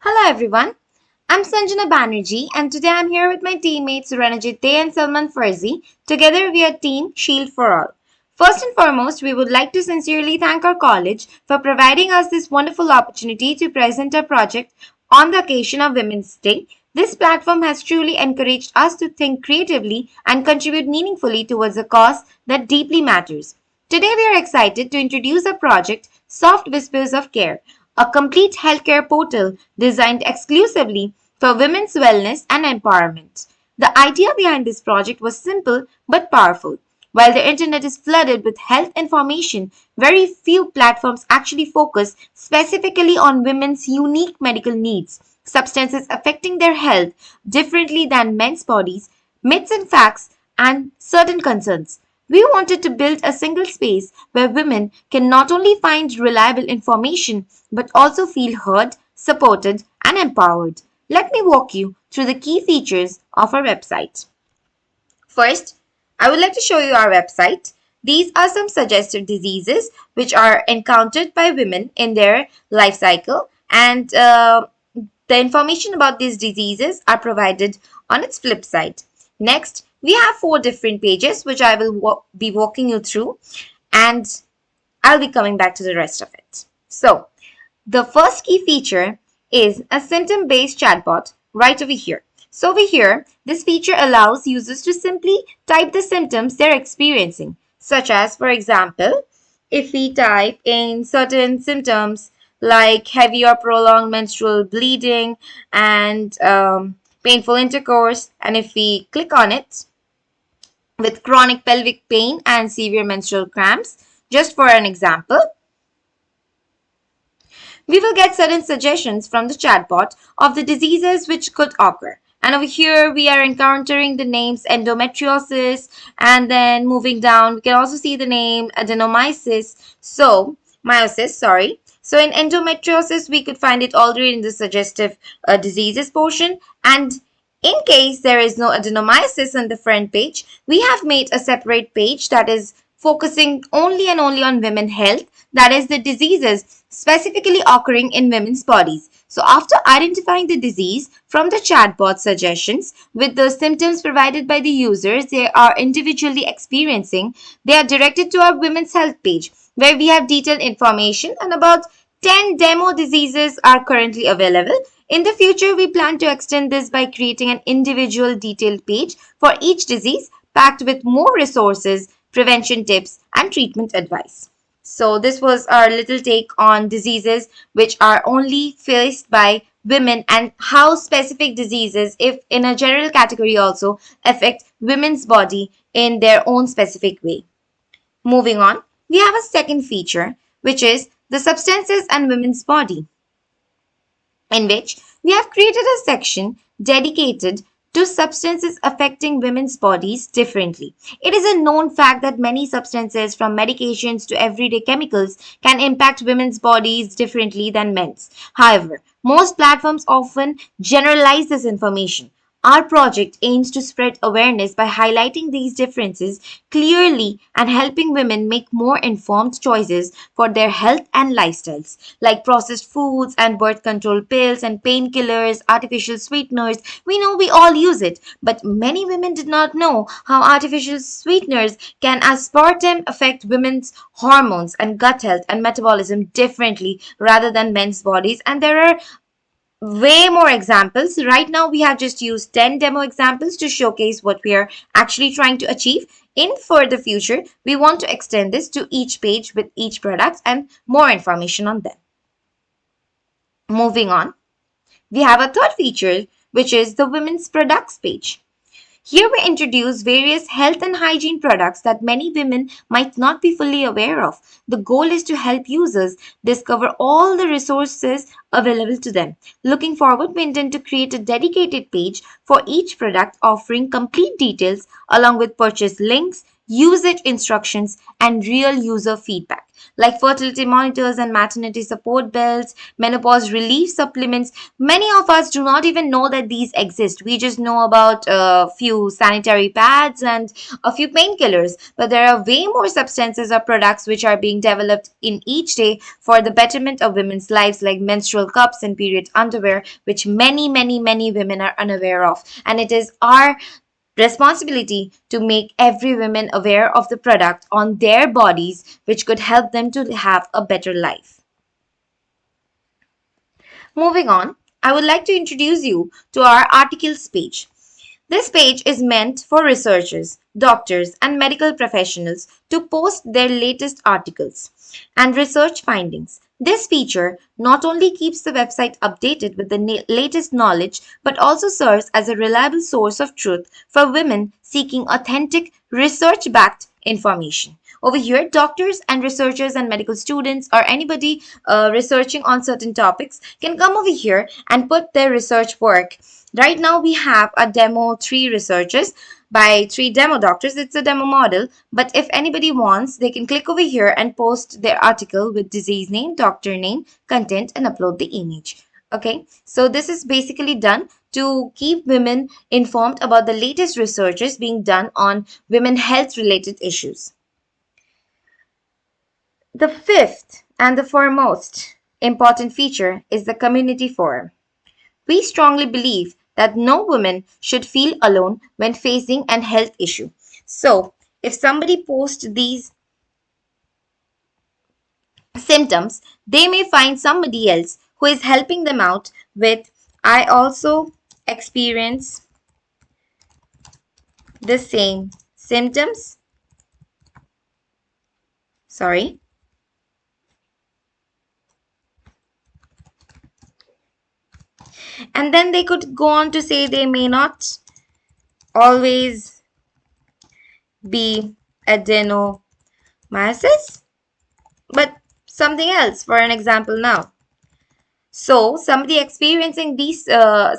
Hello everyone, I'm Sanjana Banerjee and today I'm here with my teammates Ranajit Dey and Salman Farzi. Together we are team Shield4All. First and foremost, we would like to sincerely thank our college for providing us this wonderful opportunity to present our project on the occasion of Women's Day. This platform has truly encouraged us to think creatively and contribute meaningfully towards a cause that deeply matters. Today, we are excited to introduce a project, Soft Whispers of Care, a complete healthcare portal designed exclusively for women's wellness and empowerment. The idea behind this project was simple but powerful. While the internet is flooded with health information, very few platforms actually focus specifically on women's unique medical needs, substances affecting their health differently than men's bodies, myths and facts, and certain concerns. We wanted to build a single space where women can not only find reliable information but also feel heard, supported, and empowered. Let me walk you through the key features of our website. First, I would like to show you our website. These are some suggested diseases which are encountered by women in their life cycle, and the information about these diseases are provided on its flip side. Next, we have four different pages which I will be walking you through, and I'll be coming back to the rest of it. So, the first key feature is a symptom-based chatbot right over here. So over here, this feature allows users to simply type the symptoms they're experiencing, such as, for example, if we type in certain symptoms like heavy or prolonged menstrual bleeding and painful intercourse, and if we click on it with chronic pelvic pain and severe menstrual cramps, just for an example, we will get certain suggestions from the chatbot of the diseases which could occur. And over here, we are encountering the names endometriosis, and then moving down, we can also see the name adenomyosis. Meiosis, sorry. So in endometriosis, we could find it already in the suggestive diseases portion. And in case there is no adenomyosis on the front page, we have made a separate page that is focusing only and only on women health, that is the diseases specifically occurring in women's bodies. So after identifying the disease from the chatbot suggestions with the symptoms provided by the users they are individually experiencing, they are directed to our women's health page where we have detailed information, and about 10 demo diseases are currently available. In the future, we plan to extend this by creating an individual detailed page for each disease packed with more resources, prevention tips, and treatment advice. So, this was our little take on diseases which are only faced by women and how specific diseases, if in a general category also, affect women's body in their own specific way. Moving on, we have a second feature which is the substances and women's body, in which we have created a section dedicated to substances affecting women's bodies differently. It is a known fact that many substances, from medications to everyday chemicals, can impact women's bodies differently than men's. However, most platforms often generalize this information. Our project aims to spread awareness by highlighting these differences clearly and helping women make more informed choices for their health and lifestyles, like processed foods and birth control pills and painkillers, artificial sweeteners. We know we all use it, but many women did not know how artificial sweeteners can aspartame affect women's hormones and gut health and metabolism differently rather than men's bodies. And there are way more examples. Right now, we have just used 10 demo examples to showcase what we are actually trying to achieve. In further future, we want to extend this to each page with each product and more information on them. Moving on, we have a third feature, which is the women's products page. Here we introduce various health and hygiene products that many women might not be fully aware of. The goal is to help users discover all the resources available to them. Looking forward, we intend to create a dedicated page for each product offering complete details along with purchase links, usage instructions, and real user feedback. like fertility monitors and maternity support bills, menopause relief supplements. Many of us do not even know that these exist. We just know about a few sanitary pads and a few painkillers, but there are way more substances or products which are being developed in each day for the betterment of women's lives, like menstrual cups and period underwear, which many women are unaware of. And it is our responsibility to make every woman aware of the product on their bodies, which could help them to have a better life. Moving on, I would like to introduce you to our articles page. This page is meant for researchers, doctors, and medical professionals to post their latest articles and research findings. This feature not only keeps the website updated with the latest knowledge but also serves as a reliable source of truth for women seeking authentic, research backed information. Over here, doctors and researchers and medical students or anybody researching on certain topics can come over here and put their research work. Right now, we have a demo 3 researchers by 3 demo doctors. It's a demo model, but if anybody wants, they can click over here and post their article with disease name, doctor name, content, and upload the image. Okay, so this is basically done to keep women informed about the latest researches being done on women health related issues. The fifth and the foremost important feature is the community forum. We strongly believe that no woman should feel alone when facing an health issue. So, if somebody posts these symptoms, they may find somebody else who is helping them out with, I also experience the same symptoms. Sorry. And then they could go on to say they may not always be adenomyosis, but something else. For an example now, so somebody experiencing these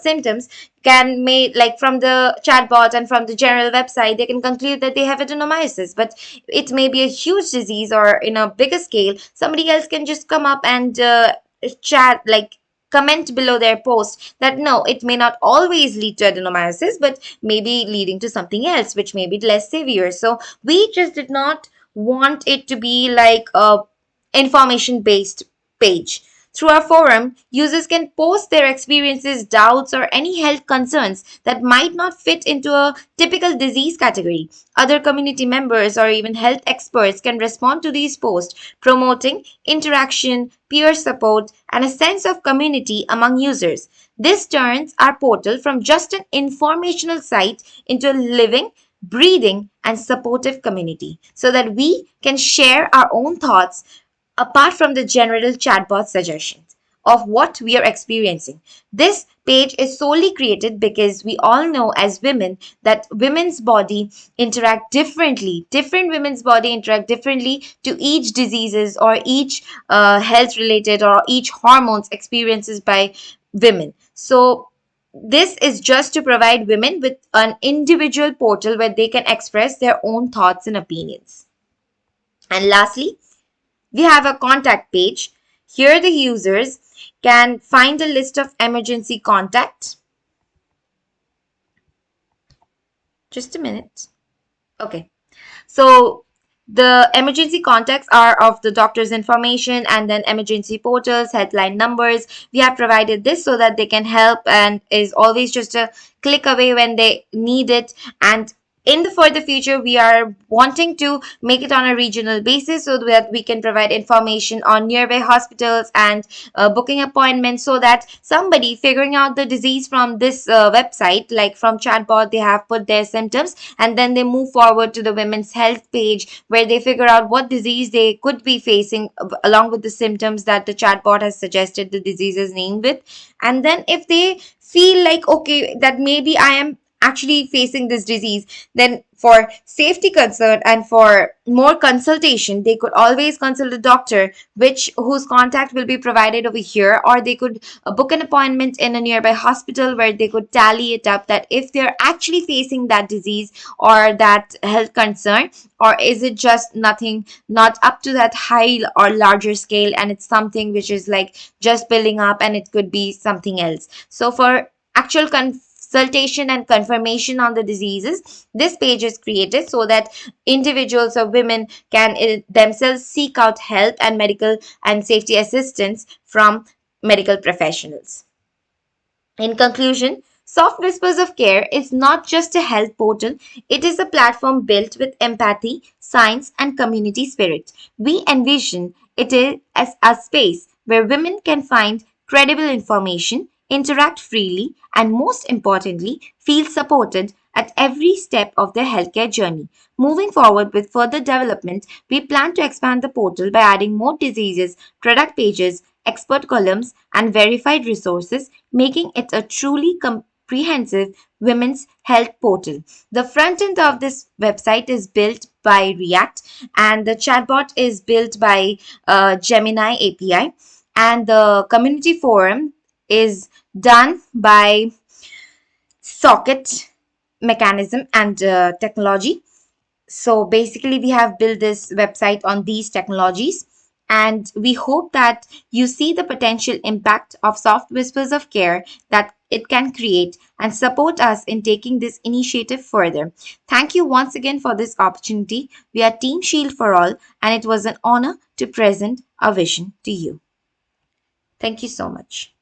symptoms can make, like, from the chatbot and from the general website, they can conclude that they have adenomyosis, but it may be a huge disease, or in a bigger scale somebody else can just come up and chat, like comment below their post that no, it may not always lead to adenomyosis, but maybe leading to something else which may be less severe. So we just did not want it to be like a information based page. Through our forum, users can post their experiences, doubts, or any health concerns that might not fit into a typical disease category. Other community members or even health experts can respond to these posts, promoting interaction, peer support, and a sense of community among users. This turns our portal from just an informational site into a living, breathing, and supportive community so that we can share our own thoughts apart from the general chatbot suggestions of what we are experiencing. This page is solely created because we all know as women that women's body interact differently. Different women's body interact differently to each diseases or each health related or each hormones experiences by women. So this is just to provide women with an individual portal where they can express their own thoughts and opinions. And lastly, we have a contact page. Here the users can find a list of emergency contacts. Just a minute. Okay. So the emergency contacts are of the doctor's information and then emergency portals, headline numbers. We have provided this so that they can help and is always just a click away when they need it. And in the further future, we are wanting to make it on a regional basis so that we can provide information on nearby hospitals and booking appointments, so that somebody figuring out the disease from this website, like from chatbot, they have put their symptoms and then they move forward to the women's health page where they figure out what disease they could be facing along with the symptoms that the chatbot has suggested the disease's name with. And then if they feel like, okay, that maybe I am actually facing this disease, then for safety concern and for more consultation, they could always consult a doctor, which whose contact will be provided over here, or they could book an appointment in a nearby hospital where they could tally it up that if they're actually facing that disease or that health concern, or is it just nothing, not up to that high or larger scale, and it's something which is like just building up and it could be something else. So for actual consultation and confirmation on the diseases, this page is created so that individuals or women can themselves seek out help and medical and safety assistance from medical professionals. In conclusion, Soft Whispers of Care is not just a health portal, it is a platform built with empathy, science, and community spirit. We envision it as a space where women can find credible information, interact freely, and most importantly, feel supported at every step of their healthcare journey. Moving forward with further development, we plan to expand the portal by adding more diseases, product pages, expert columns, and verified resources, making it a truly comprehensive women's health portal. The front end of this website is built by React, and the chatbot is built by Gemini API, and the community forum is done by Socket Mechanism and Technology. So basically, we have built this website on these technologies, and we hope that you see the potential impact of Soft Whispers of Care that it can create and support us in taking this initiative further. Thank you once again for this opportunity. We are Team Shield for All, and it was an honor to present our vision to you. Thank you so much.